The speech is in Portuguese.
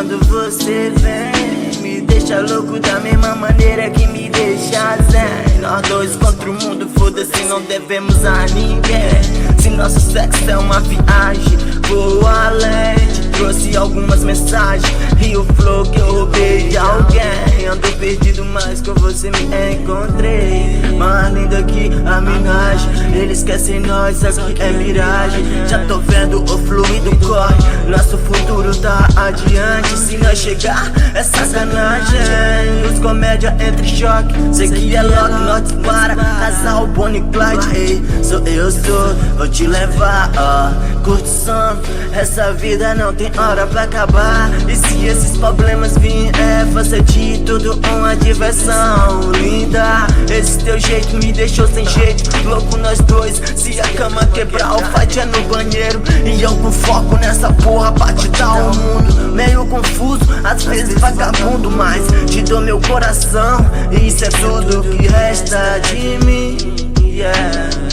quando você vem, me deixa louco da mesma maneira que me deixa zen. Nós dois contra o mundo, foda-se, não devemos a ninguém. Se nosso sexo é uma viagem, vou além. Te trouxe algumas mensagens e o flow que eu roubei de alguém. Ando perdido, mas com você me encontrei. Mais linda que a minagem, eles esquecem nós, aqui é miragem. Já tô vendo o fluido corre, nosso futuro tá adiante. Se nós chegar, é sacanagem. Os comédia entre choque, sei que é Loki, nós para. Casal Bonnie e Clyde, ei, sou vou te levar, curte o som. Essa vida não tem hora pra acabar. E se esses problemas vierem, faça de tudo uma diversão. Linda, esse teu jeito me deixou sem jeito. Louco nós dois, se a cama quebrar, o fight é no banheiro. E eu com foco nessa porra pra te dar o mundo. Meio confuso, às vezes vagabundo, mas te dou meu coração. E isso é tudo que resta de mim, yeah.